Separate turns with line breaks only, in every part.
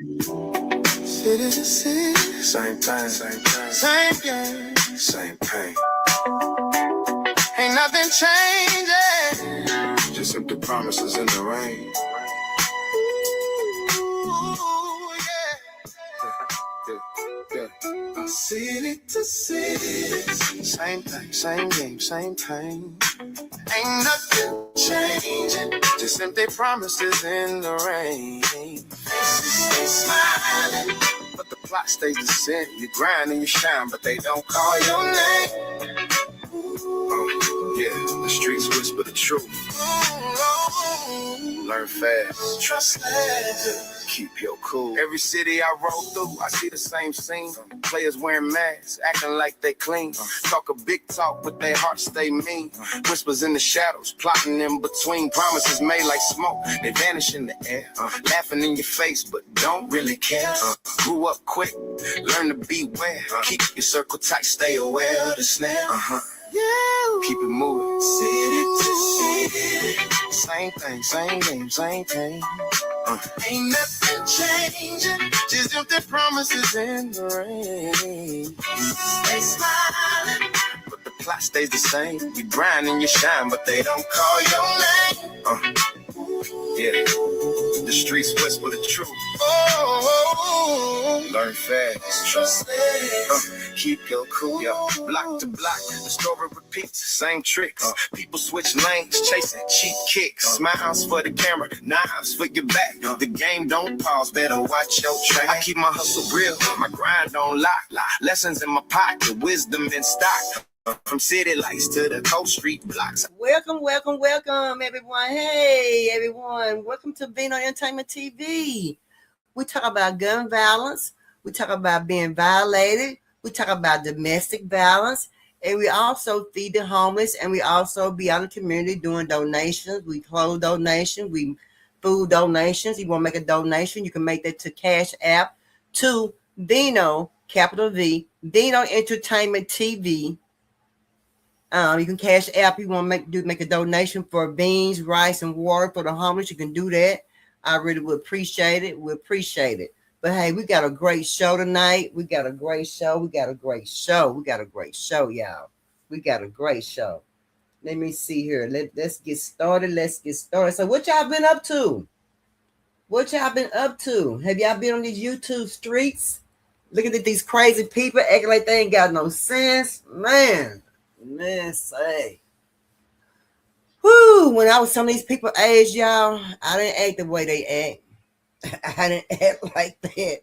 City to city, same thing, same game, same pain. Ain't nothing changing, just empty promises in the rain. Ooh, yeah. City to city, same thing, same game, same pain. Ain't nothing changing, just empty promises in the rain. Faces stay smiling, but the plot stays the same. You grind and you shine, but they don't call your name. Yeah, the streets whisper the truth. Learn fast, trust fast, keep your cool. Every city I roll through, I see the same scene. Players wearing masks, acting like they clean. Talk a big talk, but their hearts stay mean. Whispers in the shadows, plotting in between. Promises made like smoke, they vanish in the air. Laughing in your face, but don't really care. Grew up quick, learn to beware. Keep your circle tight, stay aware of the snare. Keep it moving. City to city, same thing, same game, same thing. Ain't nothing changing, just empty promises in the rain. Stay smiling, but the plot stays the same. You grind and you shine, but they don't call your name. Yeah, the streets whisper the truth. Learn fast, trust fast, keep your cool. Yo, block to block, the story repeats, same tricks. People switch lanes, chasing cheap kicks. Smiles for the camera, knives for your back. The game don't pause, better watch your track. I keep my hustle real, my grind on lock. Lessons in my pocket, wisdom in stock. From city lights to the coast street blocks. Welcome, everyone. Hey, everyone. Welcome to Vino Entertainment TV. We talk about gun violence. We talk about being violated. We talk about domestic violence. And we also feed the homeless. And we also be out in the community doing donations. We clothes donations. We food donations. You want to make a donation, you can make that to Cash App to Vino, capital V, Vino Entertainment TV. You can Cash App. You want to make a donation for beans, rice, and water for the homeless. You can do that. I really would appreciate it. We appreciate it. But hey, we got a great show tonight. We got a great show, y'all. We got a great show. Let me see here. Let's get started. So what y'all been up to? Have y'all been on these YouTube streets? Looking at these crazy people acting like they ain't got no sense. Man, say. Whoo, when I was some of these people age, y'all, I didn't act the way they act. I didn't act like that.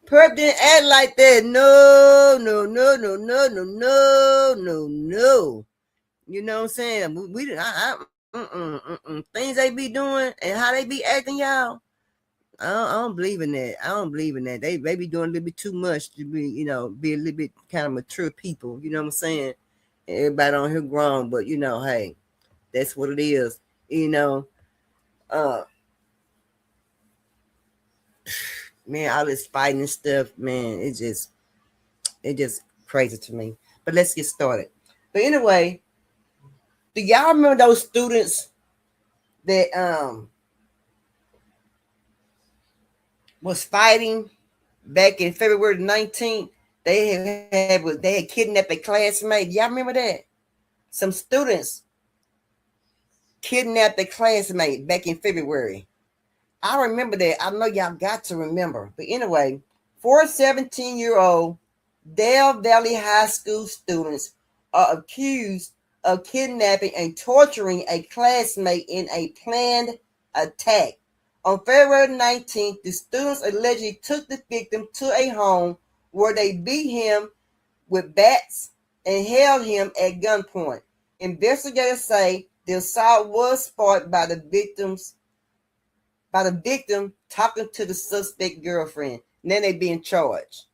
Perp didn't act like that. No. You know what I'm saying? We things they be doing and how they be acting, y'all. I don't believe in that. They be doing a little bit too much to be, be a little bit kind of mature people. You know what I'm saying? Everybody on here grown, but hey, that's what it is. Man, all this fighting and stuff, man, it just crazy to me. But let's get started. But anyway, do y'all remember those students that was fighting back in February 19th? They had kidnapped a classmate. Y'all remember that? Some students kidnapped a classmate back in February. I remember that. I know y'all got to remember. But anyway, 4 17-year-old Dale Valley High School students are accused of kidnapping and torturing a classmate in a planned attack. On February 19th, the students allegedly took the victim to a home where they beat him with bats and held him at gunpoint. Investigators say the assault was sparked by the victim talking to the suspect girlfriend. Now they being charged.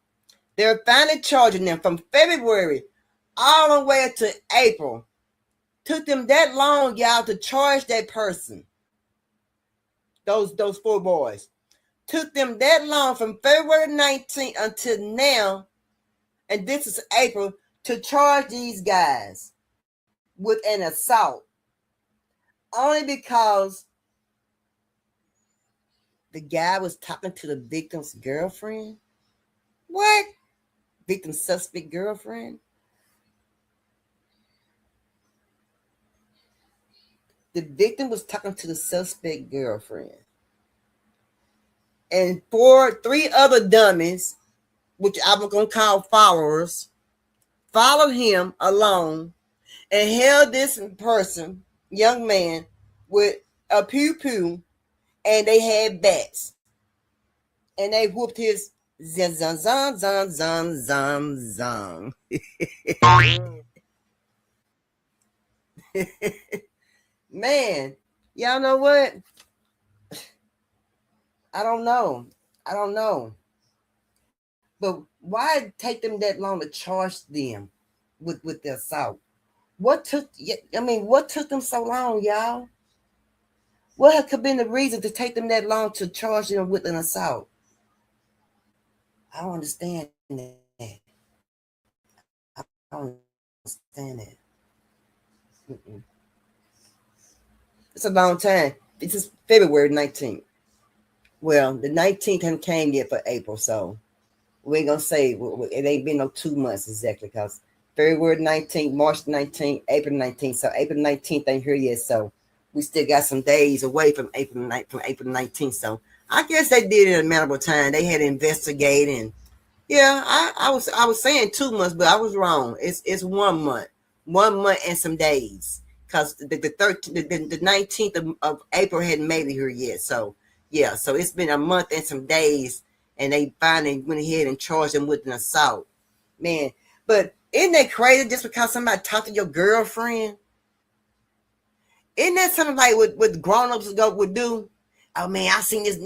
They're finally charging them from February all the way up to April. Took them that long, y'all, to charge that person. Those 4 boys. Took them that long from February 19th until now, and this is April, to charge these guys with an assault. Only because
the guy was talking to the victim's girlfriend. What? Victim suspect girlfriend? The victim was talking to the suspect girlfriend. And three other dummies, which I'm going to call followers, followed him along and held this person, young man, with a pew-pew, and they had bats. And they whooped his zan zan zan zan zan zan zan. Man, y'all know what? I don't know. But why take them that long to charge them with the assault? What took them so long, y'all? What could have been the reason to take them that long to charge them with an assault? I don't understand that. I don't understand that. Mm-mm. It's a long time. This is February 19th. Well, the 19th hasn't came yet for April, so we ain't gonna say it ain't been no 2 months exactly, because February 19th, March 19th, April 19th. So April 19th ain't here yet, so we still got some days away from April 19th. So I guess they did it in a manageable time. They had to investigate, and yeah, I was saying 2 months, but I was wrong. It's 1 month, 1 month and some days, because the 19th of April hadn't made it here yet. So yeah, so it's been a month and some days, and they finally went ahead and charged him with an assault. Man, but isn't that crazy? Just because somebody talked to your girlfriend, isn't that something like what grown-ups would do? Oh man, I seen this,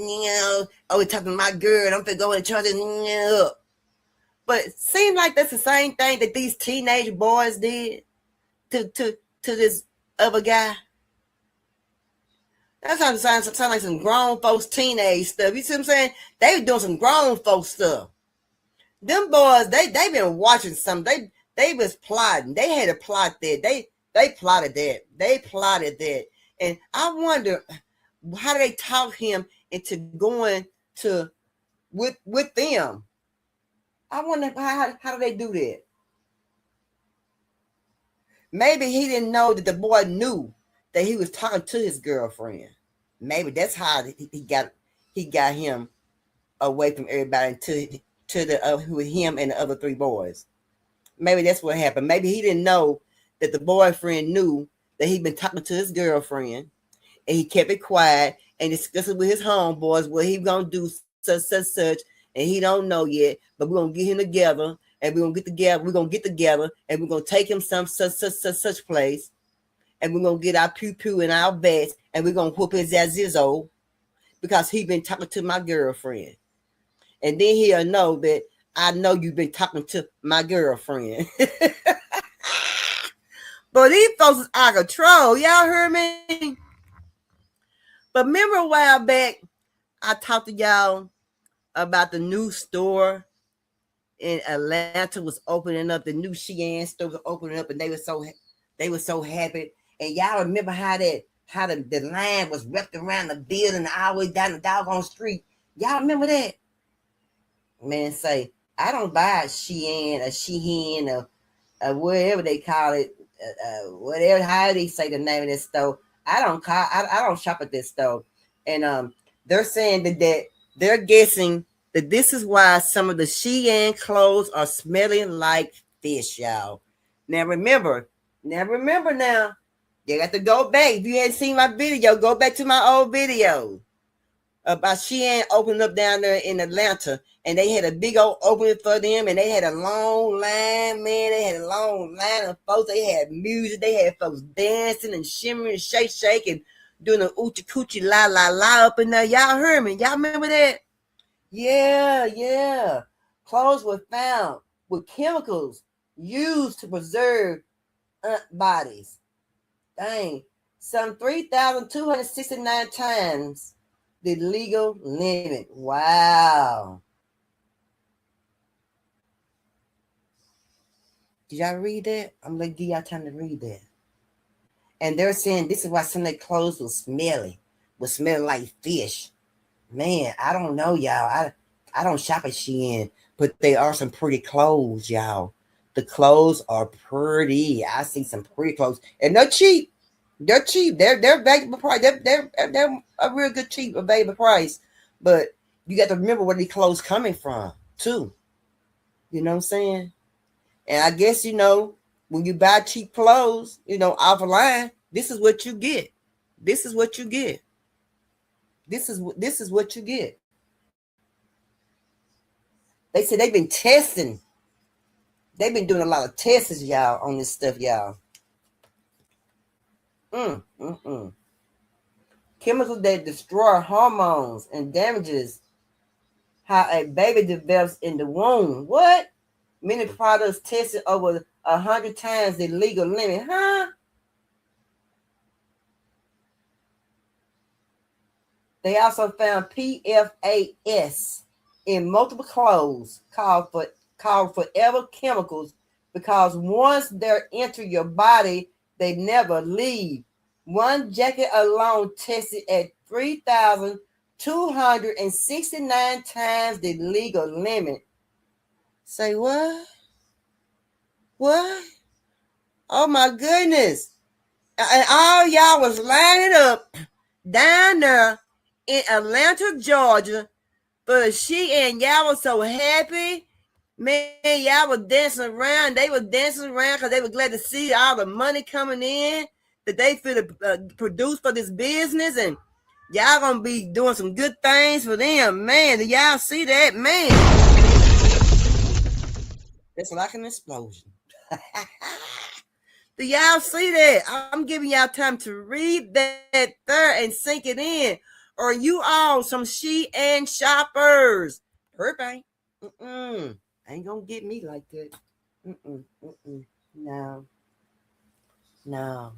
oh, he's talking to my girl, I'm finna go and charge this up. But it seems like that's the same thing that these teenage boys did to this other guy. That's how it sounds like some grown folks teenage stuff. You see what I'm saying? They were doing some grown folks stuff. Them boys, they been watching something. They was plotting. They had a plot there. They plotted that. They plotted that. And I wonder, how do they talk him into going to with them? I wonder how do they do that? Maybe he didn't know that the boy knew that he was talking to his girlfriend. Maybe that's how he got him away from everybody to the with him and the other 3 boys. Maybe that's what happened. Maybe he didn't know that the boyfriend knew that he'd been talking to his girlfriend, and he kept it quiet and discussed it with his homeboys what he gonna do such, and he don't know yet. But we're gonna get him together, and we're gonna get together, and we're gonna take him some such place, and we're gonna get our pew and our bats, and we're gonna whoop his zizzo because he been talking to my girlfriend. And then he'll know that I know you've been talking to my girlfriend. But these folks is out of control. Y'all heard me? But remember a while back, I talked to y'all about the new store in Atlanta was opening up. The new Shein store was opening up, and they were so happy. And y'all remember how the line was wrapped around the building all the way down the doggone street. Y'all remember that? Man, say, I don't buy Shein or whatever they call it, whatever, how they say the name of this store. I don't shop at this store. And they're saying that they're guessing that this is why some of the Shein clothes are smelling like fish, y'all. Now remember, you got to go back. If you hadn't seen my video, go back to my old video about Shein opening up down there in Atlanta, and they had a big old opening for them, and they had a long line, man. They had a long line of folks. They had music. They had folks dancing and shimmering, shake, and doing an oochie coochie la la la up in there. Y'all heard me? Y'all remember that? Yeah. Clothes were found with chemicals used to preserve bodies. Dang, some 3,269 times the legal limit. Wow. Did y'all read that? I'm going to give y'all time to read that. And they're saying this is why some of their clothes was smelling like fish. Man, I don't know, y'all. I don't shop at Shein, but they are some pretty clothes, y'all. The clothes are pretty. I see some pretty clothes, and they're cheap. They're cheap. They're valuable price. They're a real good cheap, available price. But you got to remember where these clothes coming from, too. You know what I'm saying? And I guess when you buy cheap clothes, offline, this is what you get. This is what you get. This is what you get. They said they've been testing. They've been doing a lot of tests, y'all, on this stuff, y'all. Chemicals that destroy hormones and damages how a baby develops in the womb. What? Many products tested over 100 times the legal limit, huh? They also found PFAS in multiple clothes called forever chemicals because once they enter your body, they never leave. One jacket alone tested at 3,269 times the legal limit. Say what? What? Oh my goodness. And all y'all was lining up down there in Atlanta, Georgia, but y'all was so happy. Man, y'all was dancing around. They were dancing around because they were glad to see all the money coming in that they feel to produce for this business. And y'all gonna be doing some good things for them. Man, do y'all see that? Man, that's like an explosion. Do y'all see that? I'm giving y'all time to read that there and sink it in. Or you all some Shein shoppers? Perfect. Ain't gonna get me like that. No.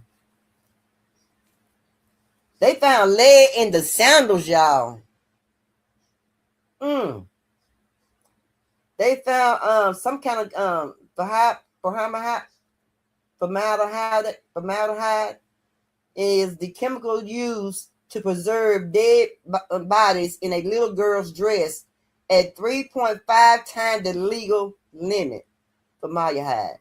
They found lead in the sandals, y'all. They found some kind of formaldehyde is the chemical used to preserve dead bodies in a little girl's dress at 3.5 times the legal limit. Formaldehyde.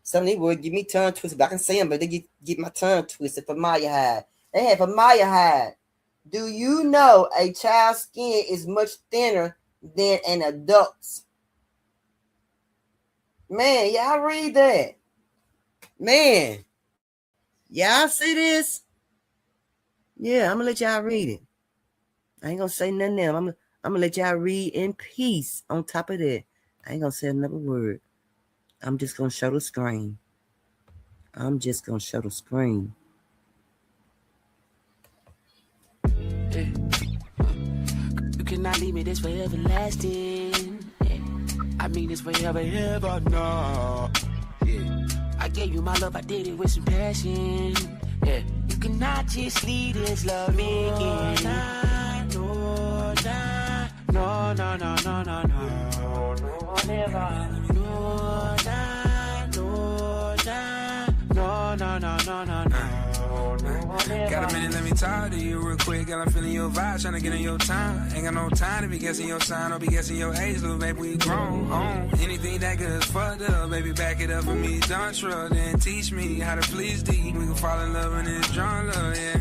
Some of these words give me tongue twisted. I can say them, but they get my tongue twisted. Formaldehyde. They have formaldehyde. Do you know a child's skin is much thinner than an adult's? Man, y'all read that. Man, y'all see this? Yeah, I'm gonna let y'all read it. I ain't gonna say nothing else. I'm gonna let y'all read in peace. On top of that, I ain't gonna say another word. I'm just gonna show the screen.
You cannot leave me this way everlasting. I mean this way ever, no. I gave you my love, I did it with some passion. You cannot just leave this love again. No, never.
Got a minute, let me talk to you real quick. Girl, I'm feeling your vibe, trying to get in your time. Ain't got no time to be guessing your sign or be guessing your age, little baby, we grown. Anything that good is fucked up, baby, back it up for me. Don't trust, then teach me how to please thee. We can fall in love in this drunk love, yeah.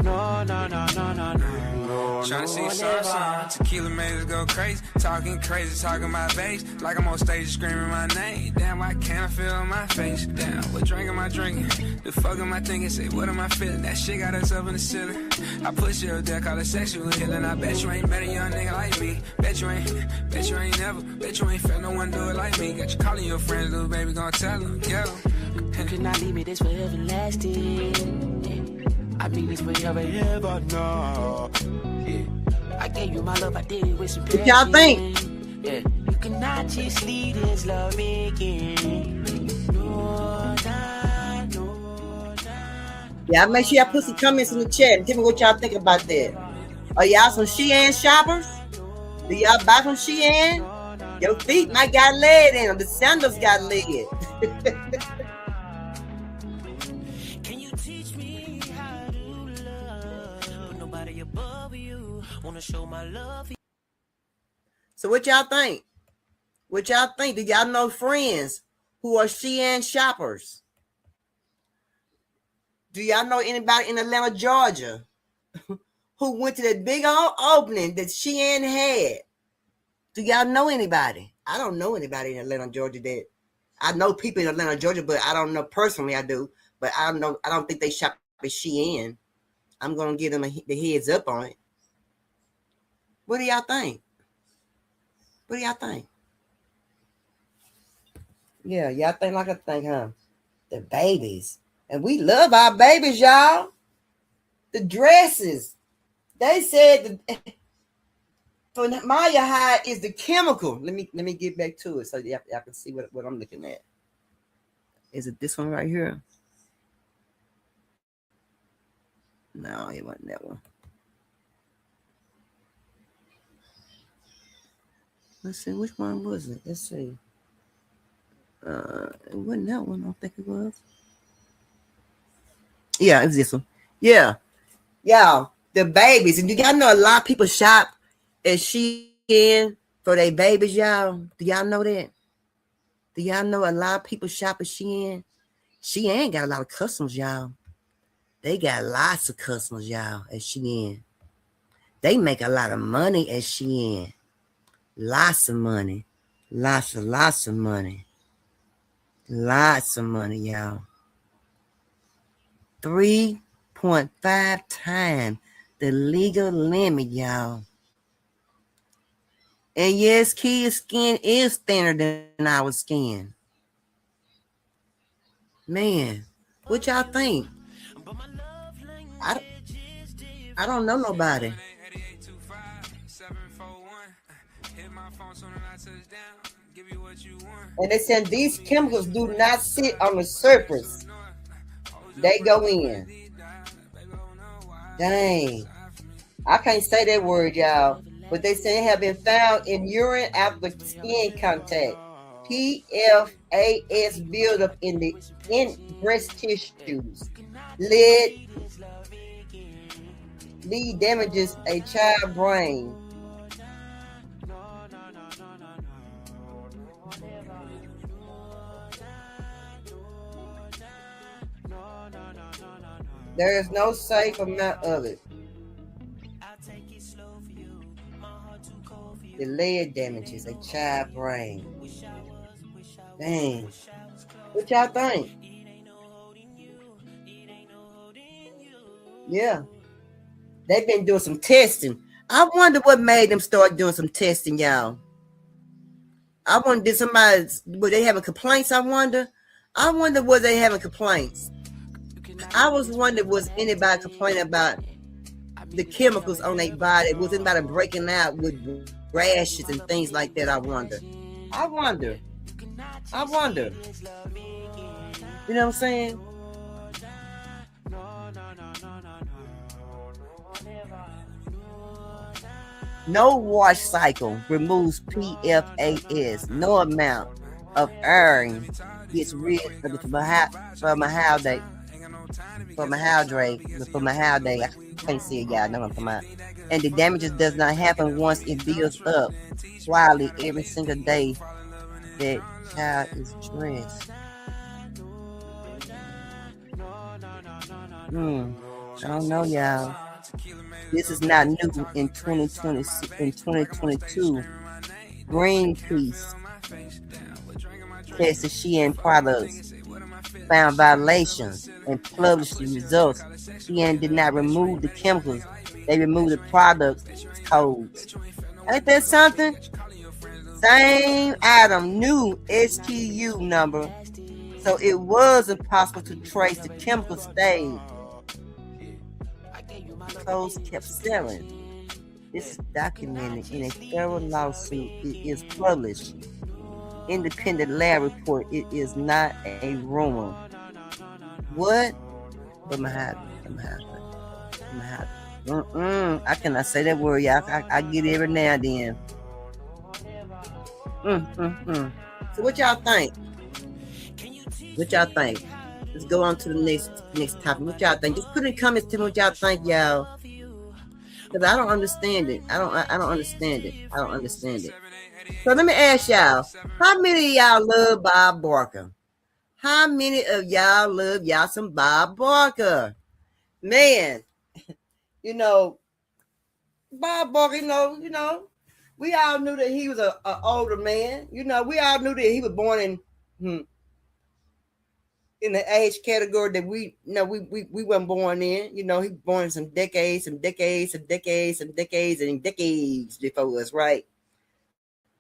No. Trying to see some tequila made us go crazy. Talking crazy, talking my bass. Like I'm on stage screaming my name. Damn, why can't I feel my face? Damn, what drink am I drinking? The fuck am I thinking? Say, what am I feeling? That shit got us up in the ceiling. I push you up there, call it sexual healing. I bet you ain't met a young nigga like me. Bet you ain't never. Bet you ain't felt no one do it like me. Got you calling your friends, little baby, gonna tell them, yo.
You cannot leave me this way everlasting. I mean this way ever, no. I gave you my love, I did it with some passion.
What y'all think?
You cannot just leave this love again.
Yeah, make sure y'all put some comments in the chat and tell me what y'all think about that. Are y'all some Shein shoppers? Do y'all buy from Shein? Your feet might got lead in them. The sandals got lead.
Can you teach me how to nobody above you. Wanna show my love.
So what y'all think? What y'all think? Do y'all know friends who are Shein shoppers? Do y'all know anybody in Atlanta, Georgia, who went to that big old opening that Shein had? Do y'all know anybody? I don't know anybody in Atlanta, Georgia that I know people in Atlanta, Georgia, but I don't know personally. I do, but I don't know. I don't think they shop at Shein. I'm gonna give them the heads up on it. What do y'all think? What do y'all think? Yeah, y'all think like I think, huh? The babies. And we love our babies, y'all. The dresses. They said for Maya High is the chemical. Let me get back to it so y'all can see what I'm looking at. Is it this one right here? No, it wasn't that one. Let's see, which one was it? Let's see. It wasn't that one. I don't think it was. Yeah, it was this one. Yeah. Y'all, the babies. And you gotta know a lot of people shop at Shein for their babies, y'all. Do y'all know that? Do y'all know a lot of people shop at Shein? Shein got a lot of customers, y'all. They got lots of customers, y'all, at Shein. They make a lot of money at Shein. Lots of money. Lots of money. Lots of money, y'all. 3.5 times the legal limit, y'all. And yes, kids' skin is thinner than our skin. Man, what y'all think? I don't know nobody. And they said these chemicals do not sit on the surface. They go in. Dang. I can't say that word, y'all. But they say have been found in urine after skin contact. PFAS buildup in breast tissues. Lead damages a child brain. There is no safe amount of it. The lead damages a child brain. Dang. What y'all think? Yeah. They've been doing some testing. I wonder what made them start doing some testing, y'all. I wonder, were they having complaints? I wonder was they having complaints? I was wondering, was anybody complaining about the chemicals on their body? Was anybody breaking out with rashes and things like that? I wonder. You know what I'm saying? No wash cycle removes PFAS. No amount of iron gets rid of the formaldehyde. I can't see it, y'all know what I'm talking about. And the damages does not happen once it builds up quietly every single day that child is dressed. I don't know, y'all. This is not new in 2020. In 2022, Greenpeace tested Shein products, found violations, and published the results. Shein did not remove the chemicals; they removed the products codes. Ain't that something? Same item, new SKU number, so it was impossible to trace the chemical stage. Codes kept selling. This is documented in a federal lawsuit. It is published. Independent lab report. It is not a rumor. What? I cannot say that word, y'all. I get it every now and then. So what y'all think? Let's go on to the next topic. What y'all think? Just put in comments to me what y'all think, y'all. Because I don't understand it. I don't understand it. I don't understand it. So let me ask y'all, how many of y'all love Bob Barker? How many of y'all love y'all some Bob Barker? Man, you know, Bob Barker, we all knew that he was a older man. We all knew that he was born in the age category that we weren't born in. He was born some decades before us, right?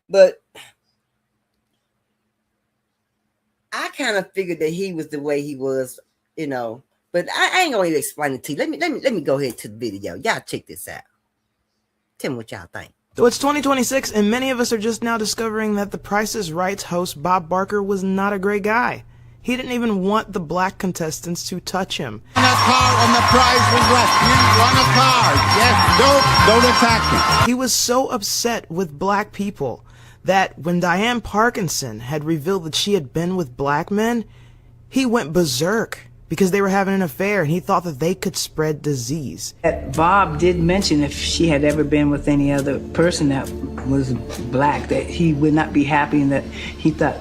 But I kind of figured that he was the way he was, But I ain't gonna even explain it to you. Let me go ahead to the video. Y'all check this out. Tell me what y'all think.
So it's 2026, and many of us are just now discovering that the Price is Right's host Bob Barker was not a great guy. He didn't even want the black contestants to touch him.
A car and the prize was right. You won a car. Yes, don't attack me.
He was so upset with black people that when Diane Parkinson had revealed that she had been with black men, he went berserk because they were having an affair and he thought that they could spread disease.
Bob did mention if she had ever been with any other person that was black, that he would not be happy and that he thought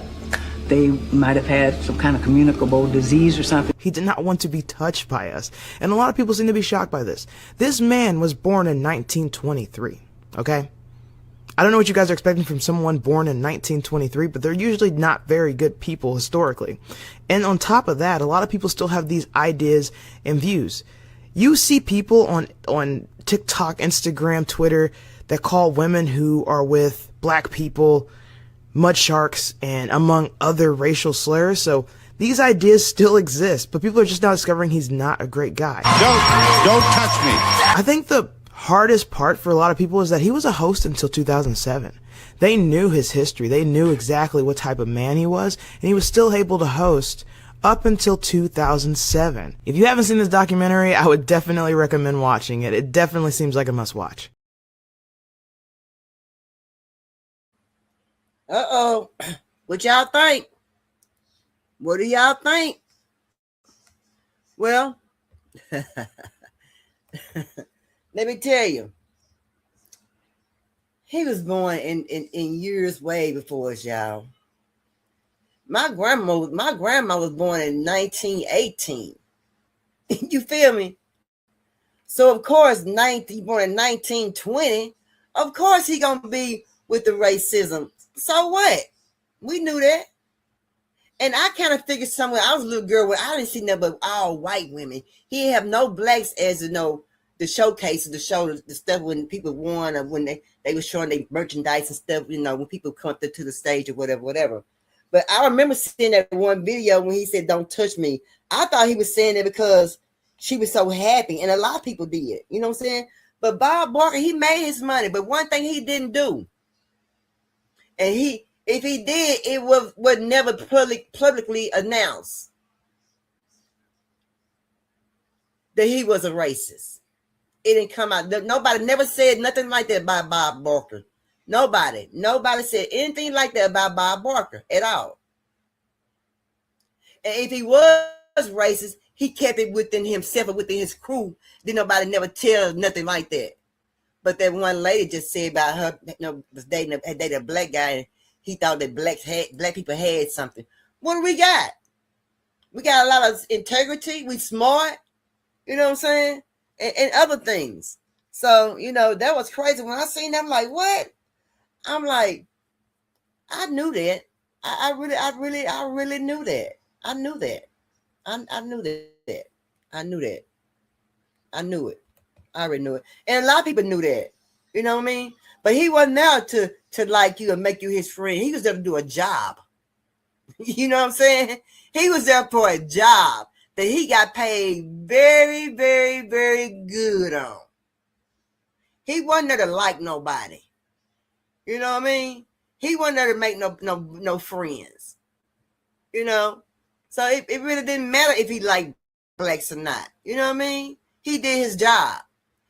they might have had some kind of communicable disease or something.
He did not want to be touched by us. And a lot of people seem to be shocked by this. This man was born in 1923, okay? I don't know what you guys are expecting from someone born in 1923, but they're usually not very good people historically. And on top of that, a lot of people still have these ideas and views. You see people on TikTok, Instagram, Twitter that call women who are with black people mud sharks and among other racial slurs. So these ideas still exist, but people are just now discovering he's not a great guy.
Don't touch me.
I think the hardest part for a lot of people is that he was a host until 2007. They knew his history. They knew exactly what type of man he was, and he was still able to host up until 2007. If you haven't seen this documentary, I would definitely recommend watching it. It definitely seems like a must watch.
Uh-oh. What y'all think? What do y'all think? Well, let me tell you. He was born in years way before us, y'all. My grandma was born in 1918. You feel me? So of course, he born in 1920. Of course, he gonna be with the racism. So what? We knew that. And I kind of figured somewhere, I was a little girl where I didn't see nothing but all white women. He didn't have no blacks as the showcases, the show, the stuff when people won or when they were showing their merchandise and stuff, when people come up to the stage or whatever. But I remember seeing that one video when he said, "Don't touch me." I thought he was saying it because she was so happy. And a lot of people did, you know what I'm saying? But Bob Barker, he made his money. But one thing he didn't do, and if he did, it was never publicly announced that he was a racist. It didn't come out. Nobody never said nothing like that about Bob Barker. Nobody said anything like that about Bob Barker at all. And if he was racist, he kept it within himself or within his crew. Did nobody never tell nothing like that. But that one lady just said about her, was dating a black guy, and he thought that black people had something. What do we got? We got a lot of integrity. We smart. You know what I'm saying? And other things. So, that was crazy. When I seen that, I'm like, what? I'm like, I knew that. I really knew that. I knew that. I knew that. I knew that. I knew it. I already knew it. And a lot of people knew that. You know what I mean? But he wasn't there to like you and make you his friend. He was there to do a job. You know what I'm saying? He was there for a job that he got paid very, very, very good on. He wasn't there to like nobody. You know what I mean? He wasn't there to make no friends. So it really didn't matter if he liked blacks or not. You know what I mean? He did his job.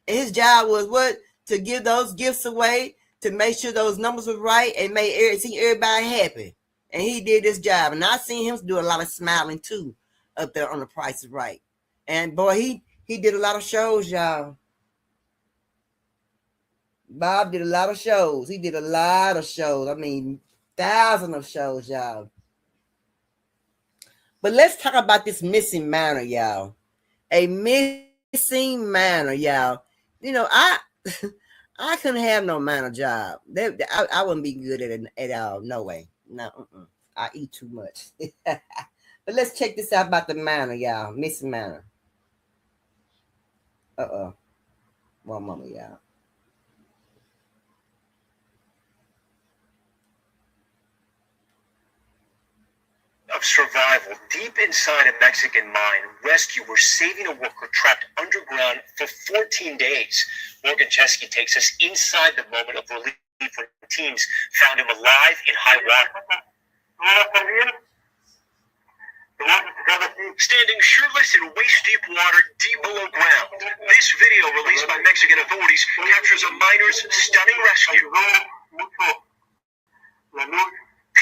And his job was what? To give those gifts away, to make sure those numbers were right and see everybody happy. And he did his job. And I seen him do a lot of smiling too up there on The Price is Right. And boy, he did a lot of shows, y'all. Bob did a lot of shows. He did a lot of shows. I mean, thousands of shows, y'all. But let's talk about this missing minor, y'all. A missing minor, y'all. You know, I couldn't have no minor job. I wouldn't be good at it at all. No way. No, I eat too much. But let's check this out about the minor, y'all. Missing minor. One moment, y'all.
Of survival deep inside a Mexican mine, rescuers saving a worker trapped underground for 14 days. Morgan Chesky takes us inside the moment of relief when teams found him alive in high water. Standing shirtless in waist-deep water deep below ground. This video released by Mexican authorities captures a miner's stunning rescue.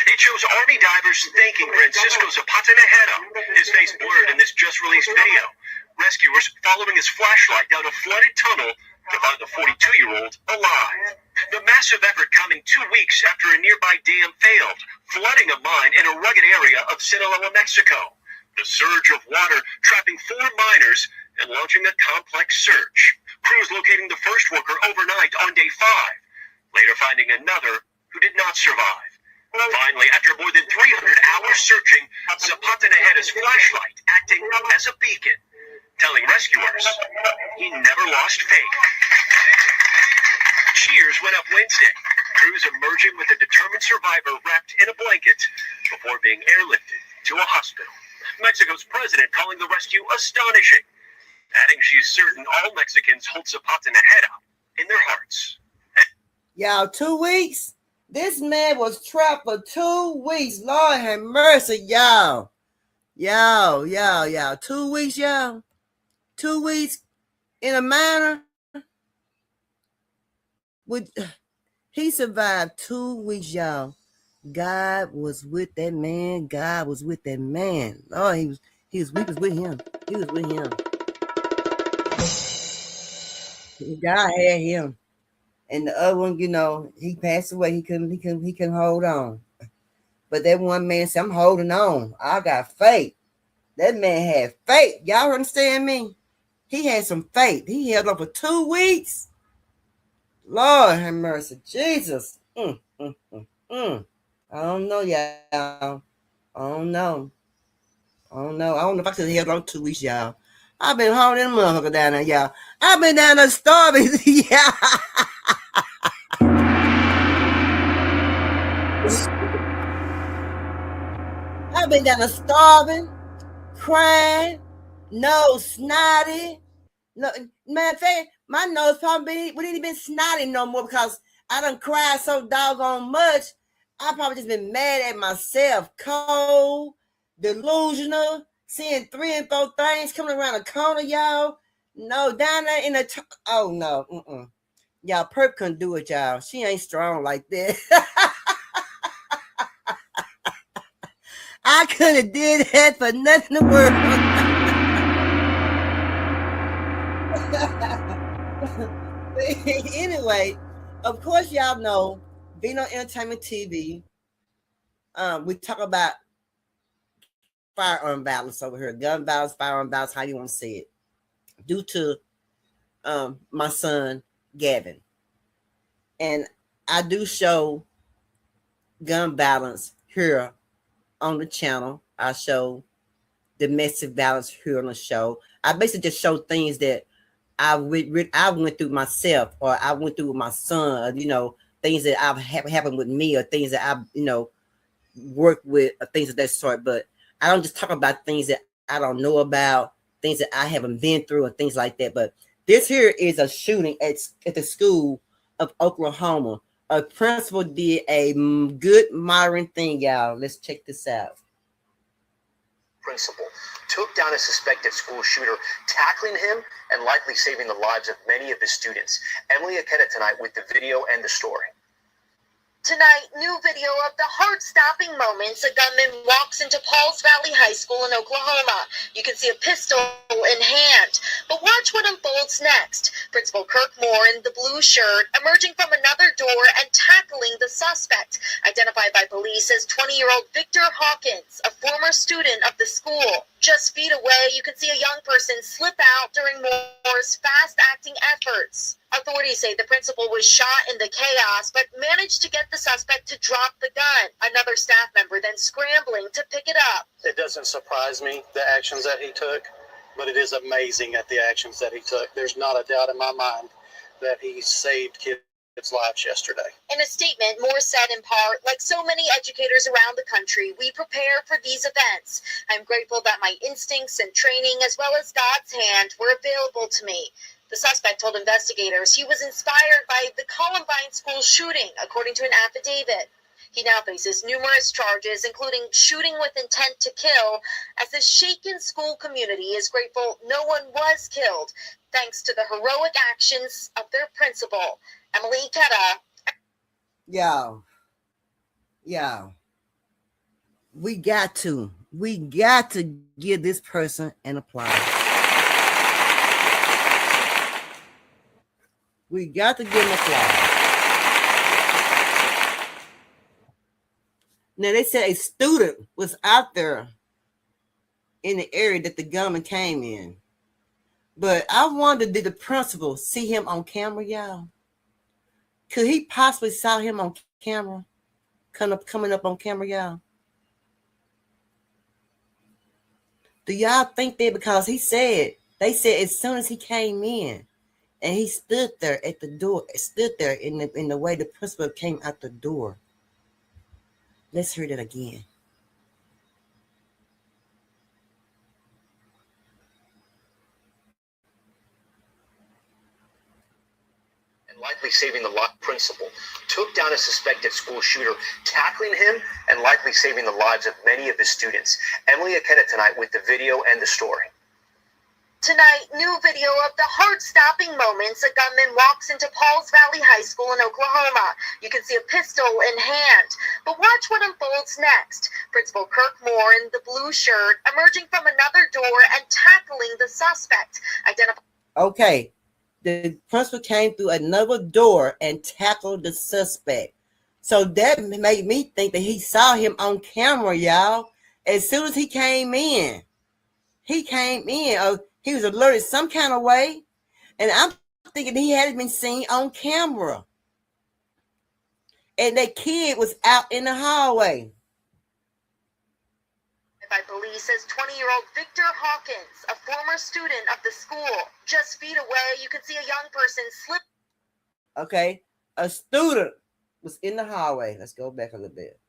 It shows Army divers thanking Francisco Zapata Najera, his face blurred in this just-released video. Rescuers following his flashlight down a flooded tunnel to find the 42-year-old alive. The massive effort coming 2 weeks after a nearby dam failed, flooding a mine in a rugged area of Sinaloa, Mexico. The surge of water trapping 4 miners and launching a complex search. Crews locating the first worker overnight on day 5, later finding another who did not survive. Finally, after more than 300 hours searching, Zapata Najera's flashlight acting as a beacon, telling rescuers he never lost faith. Cheers went up Wednesday. Crews emerging with a determined survivor wrapped in a blanket before being airlifted to a hospital. Mexico's president calling the rescue astonishing, adding she's certain all Mexicans hold Zapata Najera in their hearts.
Y'all, 2 weeks? This man was trapped for 2 weeks. Lord have mercy, y'all. Y'all. 2 weeks, y'all. 2 weeks in a miner. He survived 2 weeks, y'all. God was with that man. God was with that man. Lord, he was with him. He was with him. God had him. And the other one, you know, he passed away. He couldn't hold on. But that one man said, I'm holding on. I got faith. That man had faith. Y'all understand me? He had some faith. He held on for 2 weeks. Lord have mercy. Jesus. I don't know, y'all. I don't know if I could have held on 2 weeks, y'all. I've been holding that motherfucker down there, y'all. I've been down there starving. Yeah. I've been down there starving, crying, nose snotty. No, matter of fact, my nose probably wouldn't even been snotty no more because I done cried so doggone much. I probably just been mad at myself, cold, delusional, seeing 3 and 4 things coming around the corner, y'all. No, down there in the oh no, y'all, Perp couldn't do it, y'all. She ain't strong like that. I couldn't have did that for nothing in the world. Anyway, of course, y'all know Vino Entertainment TV. We talk about firearm violence over here, gun violence, firearm violence, how you want to say it. Due to my son Gavin, and I do show gun violence here on the channel. I show domestic violence here on the show. I basically just show things that I went through myself, or I went through with my son, you know, things that I've happened with me, or things that I've, you know, worked with, or things of that sort. But I don't just talk about things that I don't know about, things that I haven't been through, and things like that. But this here is a shooting at the school of Oklahoma. A principal did a good modern thing, y'all. Let's check this out.
Principal took down a suspected school shooter, tackling him and likely saving the lives of many of his students. Emily Aketa tonight with the video and the story.
Tonight, new video of the heart-stopping moments a gunman walks into Pauls Valley High School in Oklahoma. You can see a pistol in hand. But watch what unfolds next. Principal Kirk Moore in the blue shirt emerging from another door and tackling the suspect, identified by police as 20-year-old Victor Hawkins, a former student of the school. Just feet away, you can see a young person slip out during Moore's fast-acting efforts. Authorities say the principal was shot in the chaos, but managed to get the suspect to drop the gun. Another staff member then scrambling to pick it up.
It doesn't surprise me, the actions that he took, but it is amazing at the actions that he took. There's not a doubt in my mind that he saved kids' lives yesterday.
In a statement, Moore said in part, like so many educators around the country, we prepare for these events. I'm grateful that my instincts and training, as well as God's hand, were available to me. The suspect told investigators he was inspired by the Columbine school shooting, according to an affidavit. He now faces numerous charges, including shooting with intent to kill, as the shaken school community is grateful no one was killed, thanks to the heroic actions of their principal. Emily Ketta.
Yo. We got to give this person an applause. We got to give him applause. Now, they said a student was out there in the area that the gunman came in. But I wonder, did the principal see him on camera, y'all? Could he possibly saw him on camera? Coming up on camera, y'all? Do y'all think that because they said as soon as he came in, and he stood there at the door, in the way the principal came out the door. Let's hear that again.
And likely saving the principal, took down a suspected school shooter, tackling him and likely saving the lives of many of his students. Emily Aketa tonight with the video and the story.
Tonight, new video of the heart-stopping moments a gunman walks into Pauls Valley High School in Oklahoma. You can see a pistol in hand. But watch what unfolds next. Principal Kirk Moore in the blue shirt emerging from another door and tackling the suspect.
Okay, the principal came through another door and tackled the suspect. So that made me think that he saw him on camera, y'all. As soon as he came in. He was alerted some kind of way, and I'm thinking he hadn't been seen on camera. And that kid was out in the hallway.
By police as 20-year-old Victor Hawkins, a former student of the school. Just feet away, you can see a young person slip.
Okay, a student was in the hallway. Let's go back a little bit.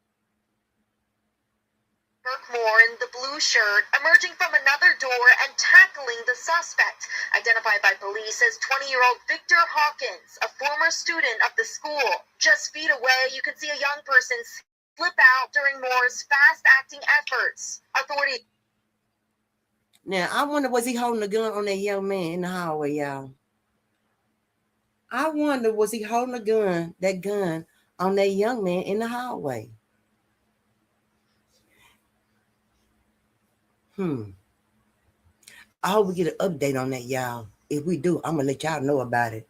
Kirk Moore in the blue shirt emerging from another door and tackling the suspect, identified by police as 20-year-old Victor Hawkins, a former student of the school. Just feet away, you can see a young person slip out during Moore's fast-acting efforts. Authorities.
Now, I wonder, was he holding a gun on that young man in the hallway, y'all? I wonder, was he holding that gun on that young man in the hallway? I hope we get an update on that, y'all. If we do, I'm going to let y'all know about it.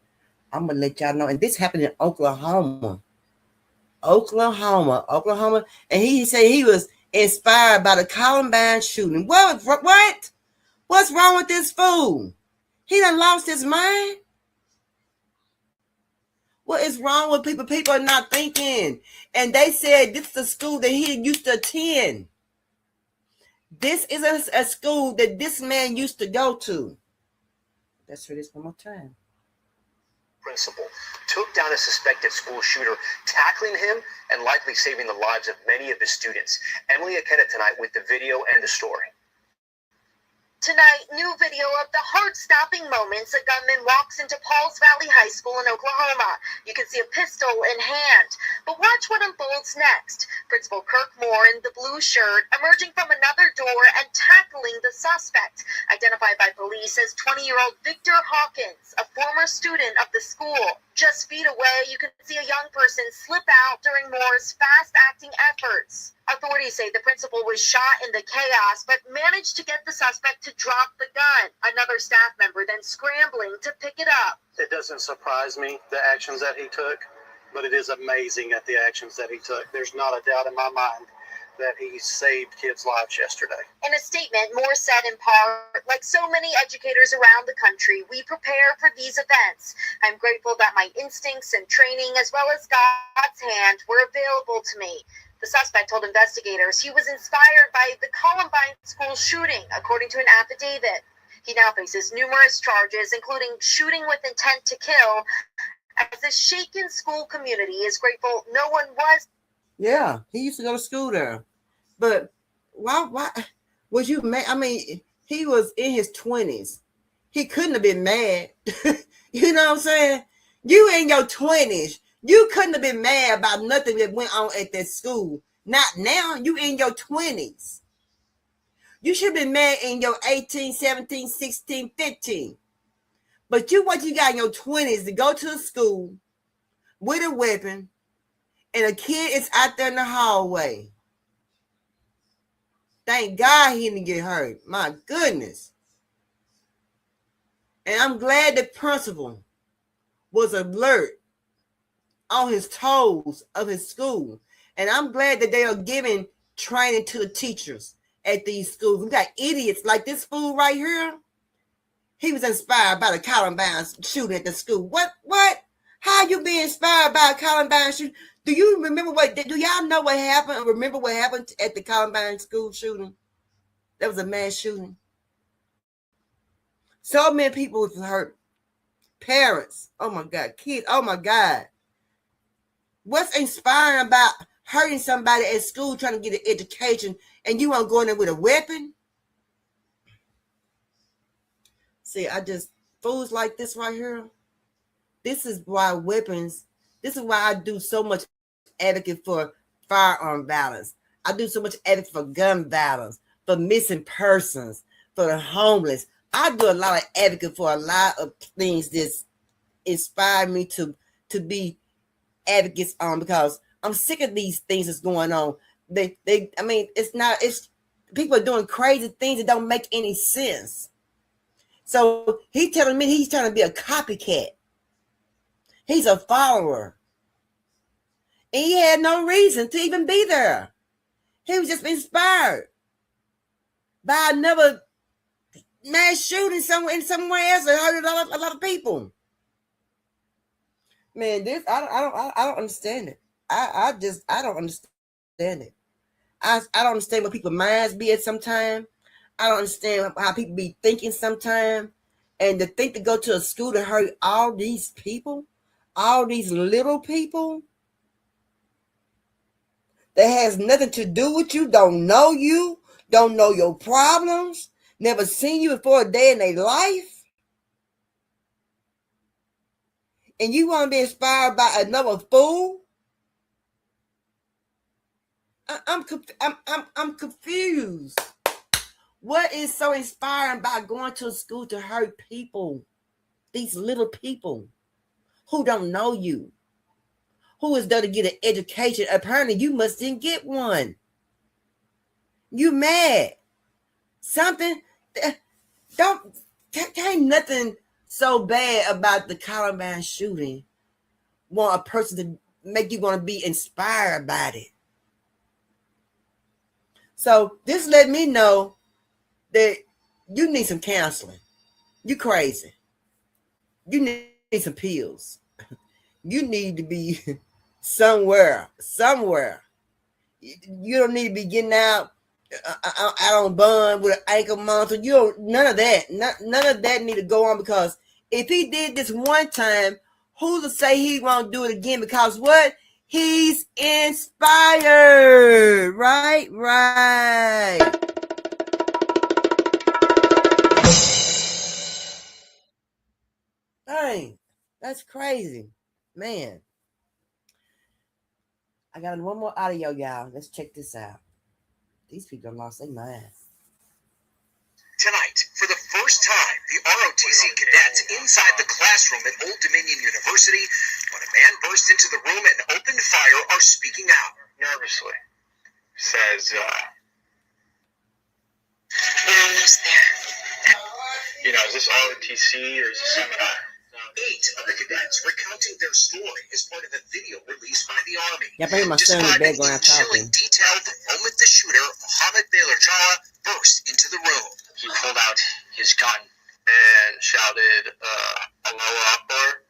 I'm going to let y'all know. And this happened in Oklahoma. And he said he was inspired by the Columbine shooting. What? What's wrong with this fool? He done lost his mind? What is wrong with people? People are not thinking. And they said this is a school that he used to attend. This is a school that this man used to go to. Let's hear this one more time.
Principal took down a suspected school shooter, tackling him and likely saving the lives of many of his students. Emily Aketa tonight with the video and the story.
Tonight, new video of the heart-stopping moments a gunman walks into Pauls Valley High School in Oklahoma. You can see a pistol in hand. But watch what unfolds next. Principal Kirk Moore in the blue shirt emerging from another door and tackling the suspect, identified by police as 20-year-old Victor Hawkins, a former student of the school. Just feet away, you can see a young person slip out during Moore's fast-acting efforts. Authorities say the principal was shot in the chaos, but managed to get the suspect to drop the gun. Another staff member then scrambling to pick it up.
It doesn't surprise me, the actions that he took, but it is amazing at the actions that he took. There's not a doubt in my mind that he saved kids' lives yesterday.
In a statement, Moore said in part, like so many educators around the country, we prepare for these events. I'm grateful that my instincts and training, as well as God's hand, were available to me. The suspect told investigators he was inspired by the Columbine school shooting, according to an affidavit. He now faces numerous charges, including shooting with intent to kill, as the shaken school community is grateful no one was.
Yeah, he used to go to school there. But why was you mad? I mean, he was in his 20s. He couldn't have been mad. You know what I'm saying? You in your 20s. You couldn't have been mad about nothing that went on at that school. Not now. You in your 20s. You should have been mad in your 18, 17, 16, 15. But what you got in your 20s to go to a school with a weapon and a kid is out there in the hallway. Thank God he didn't get hurt. My goodness. And I'm glad the principal was alert on his toes of his school. And I'm glad that they are giving training to the teachers at these schools. We got idiots like this fool right here. He was inspired by the Columbine shooting at the school. What? How you being inspired by a Columbine shooting? Do you remember do y'all know what happened? Remember what happened at the Columbine school shooting? That was a mass shooting. So many people was hurt. Parents, oh my God, kids, oh my God. What's inspiring about hurting somebody at school trying to get an education and you want to go in there with a weapon? See, fools like this right here, this is why I do so much advocate for firearm violence. I do so much advocate for gun violence, for missing persons, for the homeless. I do a lot of advocate for a lot of things that inspire me to be advocates on, because I'm sick of these things that's going on. It's people are doing crazy things that don't make any sense. So he's telling me he's trying to be a copycat. He's a follower. And he had no reason to even be there. He was just inspired by another mass shooting somewhere else that hurt a lot of people. Man, this I don't understand it. I don't understand it. I don't understand what people's minds be at sometimes. I don't understand how people be thinking sometimes. And to think to go to a school to hurt all these people, all these little people that has nothing to do with you, don't know your problems, never seen you before a day in their life. And you want to be inspired by another fool? I'm confused. What is so inspiring by going to a school to hurt people? These little people who don't know you, who is there to get an education. Apparently, you must didn't get one. You mad? Something? Ain't nothing so bad about the Columbine shooting. Want a person to make you want to be inspired by it. So this let me know that you need some counseling. You crazy. You need some pills. You need to be somewhere. You don't need to be getting out on bond with an ankle monitor. You don't, none of that. None of that need to go on, because if he did this one time, who's to say he won't do it again? Because what? He's inspired. Right. Dang, that's crazy, man. I got one more audio, y'all. Let's check this out. These people lost their mind.
Tonight, for the first time the ROTC cadets inside the classroom at Old Dominion University when a man burst into the room and opened fire are speaking out. Nervously. Says,
Almost there.
is this ROTC or is this seminar? 8 of the cadets recounting their story as part of a video released by the Army.
Yeah, I my son in the background talking.
Detail the moment the shooter, Mohammed Baylor Jara, burst into the room. He pulled out his gun and shouted, Allahu Akbar,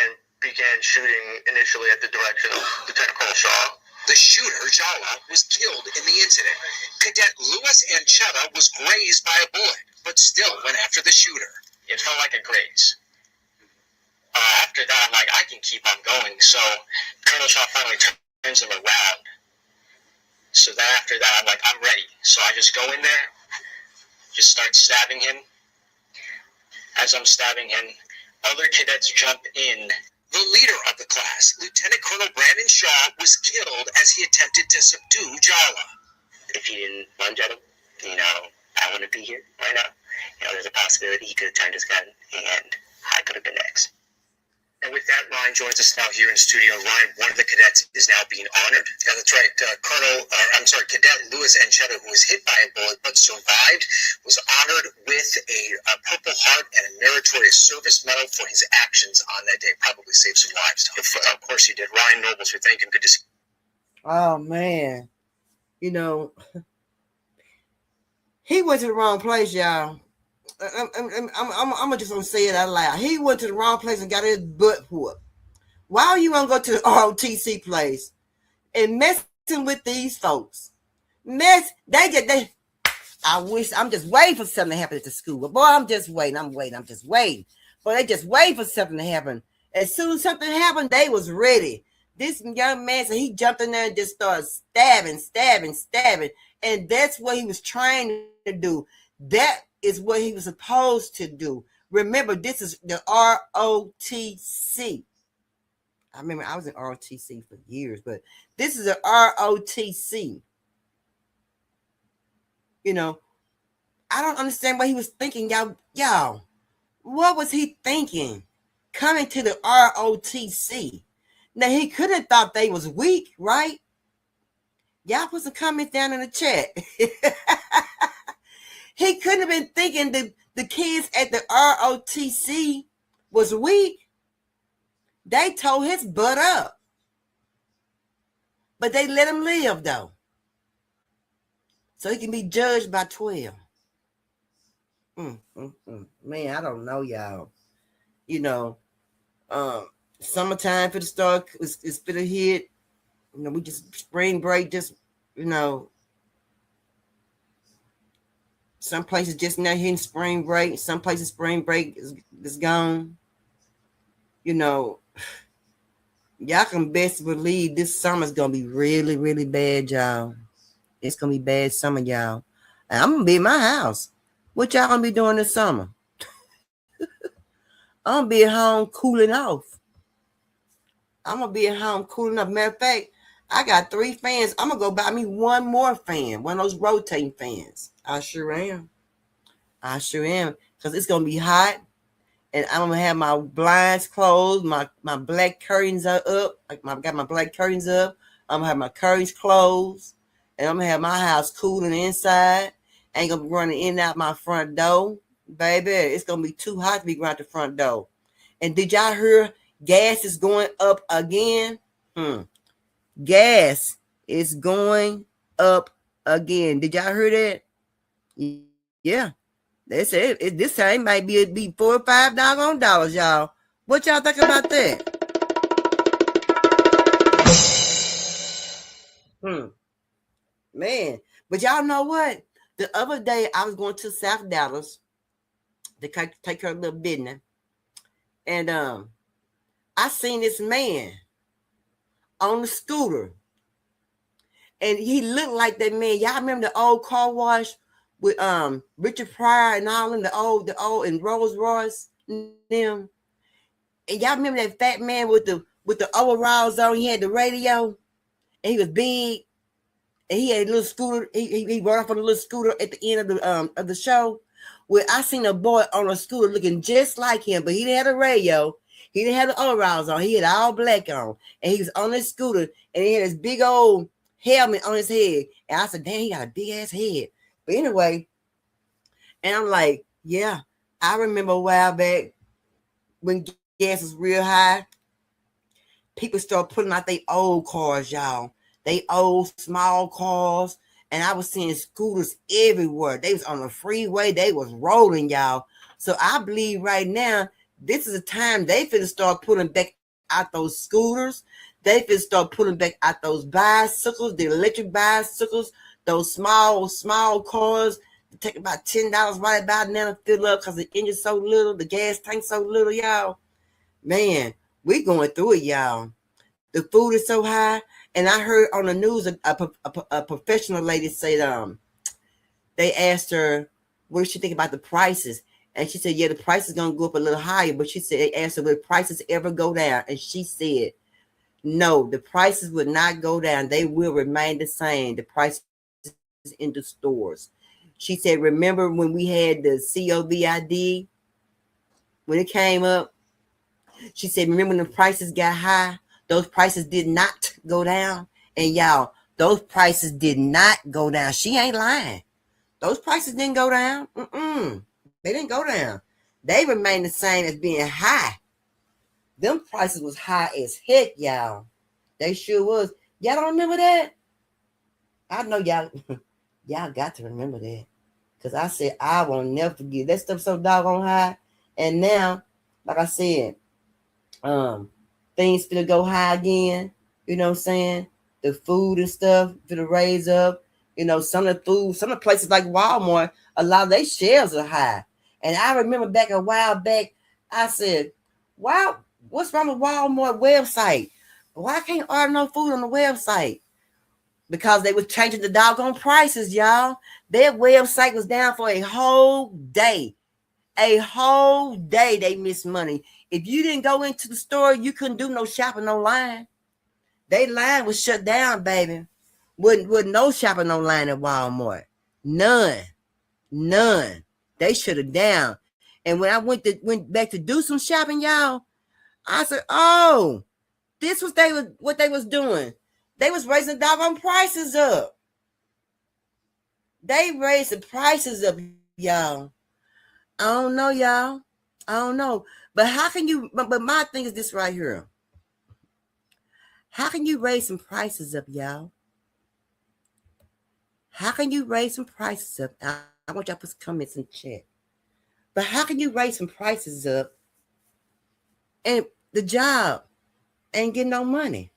and began shooting initially at the direction of Lieutenant Colonel Shaw. The shooter, Jala, was killed in the incident. Cadet Louis Anchetta was grazed by a bullet, but still went after the shooter. It felt like a graze. After that, I'm like, I can keep on going. So Colonel Shaw finally turns him around. So then after that, I'm like, I'm ready. So I just go in there, just start stabbing him. As I'm stabbing him, other cadets jump in. The leader of the class, Lieutenant Colonel Brandon Shaw, was killed as he attempted to subdue Jala. If he didn't lunge at him, I wouldn't be here right now. There's a possibility he could have turned his gun, and I could have been next. And with that, Ryan joins us now here in studio. Ryan, one of the cadets is now being honored. Yeah, that's right. Cadet Louis Anchetta, who was hit by a bullet but survived, was honored with a Purple Heart and a Meritorious Service Medal for his actions on that day. Probably saved some lives. Of course he did. Ryan Nobles, we thank him. Good to see you.
Oh, man. He went to the wrong place, y'all. I'm just gonna say it out loud. He went to the wrong place and got his butt whooped. Why you want to go to the ROTC place and messing with these folks? I wish I'm just waiting for something to happen at the school. But boy, I'm just waiting. But they just waiting for something to happen. As soon as something happened, they was ready. This young man said he jumped in there and just started stabbing. And that's what he was trying to do. That is what he was supposed to do. Remember, this is the ROTC. I remember I was in ROTC for years, but this is a ROTC. I don't understand what he was thinking, y'all. What was he thinking? Coming to the ROTC. Now, he could have thought they was weak, right? Y'all put some comments down in the chat. He couldn't have been thinking the kids at the ROTC was weak. They tore his butt up. But they let him live, though. So he can be judged by 12. Man, I don't know, y'all. Summertime for the start is for the hit. We just spring break, some places just now hitting spring break. Some places spring break is gone. Y'all can best believe this summer's going to be really, really bad, y'all. It's going to be bad summer, y'all. And I'm going to be in my house. What y'all going to be doing this summer? I'm going to be at home cooling off. Matter of fact, I got 3 fans. I'm going to go buy me one more fan, one of those rotating fans. I sure am. Because it's going to be hot. And I'm going to have my blinds closed. My black curtains are up. I got my black curtains up. I'm going to have my curtains closed. And I'm going to have my house cooling inside. Ain't going to be running in and out my front door. Baby, it's going to be too hot to be going out the front door. And did y'all hear gas is going up again? Gas is going up again. Did y'all hear that? Yeah. They said this time might be $4 or $5 dollars, y'all. What y'all think about that? Man. But y'all know what? The other day I was going to South Dallas to take care of a little business. And I seen this man on the scooter. And he looked like that man. Y'all remember the old car wash with Richard Pryor and all them, the old and Rolls Royce them. And y'all remember that fat man with the overalls on? He had the radio, and he was big, and he had a little scooter. He rode off on a little scooter at the end of the show. where I seen a boy on a scooter looking just like him, but he didn't have a radio. He didn't have the overalls on. He had all black on. And he was on his scooter, and he had this big old helmet on his head. And I said, damn, he got a big-ass head. But anyway, and I'm like, yeah, I remember a while back when gas was real high. People started putting out their old cars, y'all. They old, small cars. And I was seeing scooters everywhere. They was on the freeway. They was rolling, y'all. So I believe right now, this is a time they finna start putting back out those scooters. They finna start putting back out those bicycles, the electric bicycles, those small cars. They take about $10 right about now to fill up because the engine's so little, the gas tank so little, y'all. Man, we going through it, y'all. The food is so high. And I heard on the news a professional lady say, they asked her, what does she think about the prices? And she said, yeah, the price is going to go up a little higher. But she said, they asked her, will prices ever go down? And she said, no, the prices would not go down. They will remain the same. The prices in the stores. She said, remember when we had the COVID, when it came up? She said, remember when the prices got high? Those prices did not go down. And y'all, those prices did not go down. She ain't lying. Those prices didn't go down. They didn't go down. They remained the same as being high. Them prices was high as heck, y'all. They sure was. Y'all don't remember that? I know y'all got to remember that. Because I said, I won't never forget. That stuff so doggone high. And now, like I said, things finna go high again. You know what I'm saying? The food and stuff finna raise up. You know, some of the places like Walmart, a lot of their shelves are high. And I remember back a while back, I said, wow, what's wrong with Walmart website? Why can't I order no food on the website? Because they were changing the doggone prices, y'all. Their website was down for a whole day. A whole day they missed money. If you didn't go into the store, you couldn't do no shopping online. They line was shut down, baby. Wouldn't no shopping online at Walmart. None. They shut it down. And when I went back to do some shopping, y'all, I said, oh, this was what they was doing. They was raising doggone prices up. They raised the prices up, y'all. I don't know, y'all. I don't know. But how can you, but my thing is this right here. How can you raise some prices up, y'all? How can you raise some prices up? I want y'all to put some comments in the chat. But how can you raise some prices up and the job ain't getting no money?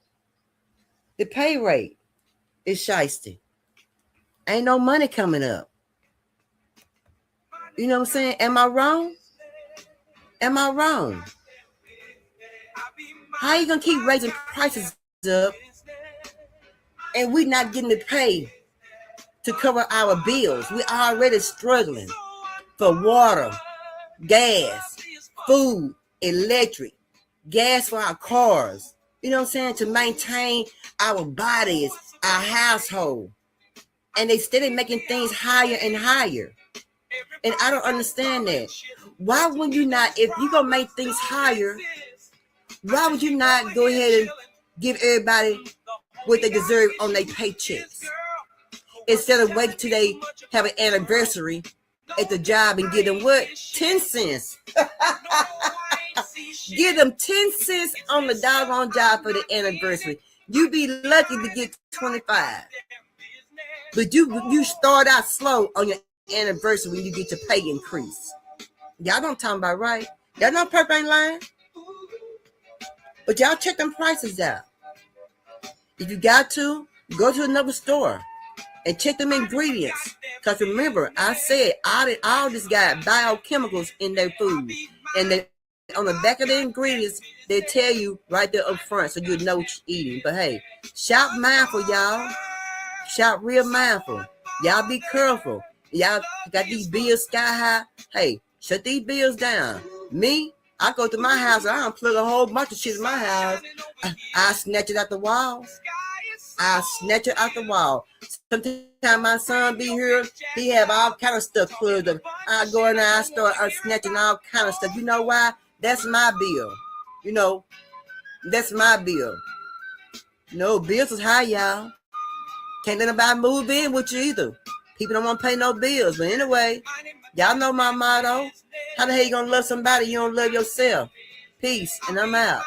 The pay rate is shiesty. Ain't no money coming up. You know what I'm saying? Am I wrong? Am I wrong? How you gonna keep raising prices up and we not getting the pay to cover our bills? We already struggling for water, gas, food, electric, gas for our cars. You know what I'm saying? To maintain our bodies, our household. And they steady making things higher and higher. And I don't understand that. Why would you not, if you're going to make things higher, why would you not go ahead and give everybody what they deserve on their paychecks? Instead of waiting till they have an anniversary at the job and give them what? 10 cents. Give them 10 cents on the doggone job for the anniversary. You be lucky to get 25. But you start out slow on your anniversary when you get your pay increase. Y'all don't talk about right. Y'all know Purple ain't lying. But y'all check them prices out. If you got to, go to another store and check them ingredients. Because remember, I said all this got biochemicals in their food. And they, on the back of the ingredients, they tell you right there up front so you know what you're eating. But hey, shop mindful, y'all. Shop real mindful. Y'all be careful. Y'all got these bills sky high. Hey, shut these bills down. Me, I go to my house. I unplug a whole bunch of shit in my house. I snatch it out the wall. I snatch it out the wall. Sometimes my son be here, he have all kind of stuff clubbed up. I go in there, I start snatching all kind of stuff. You know why? That's my bill. You know, that's my bill. No, bills is high, y'all. Can't let nobody move in with you either. People don't want to pay no bills. But anyway, y'all know my motto. How the hell you gonna love somebody you don't love yourself? Peace, and I'm out.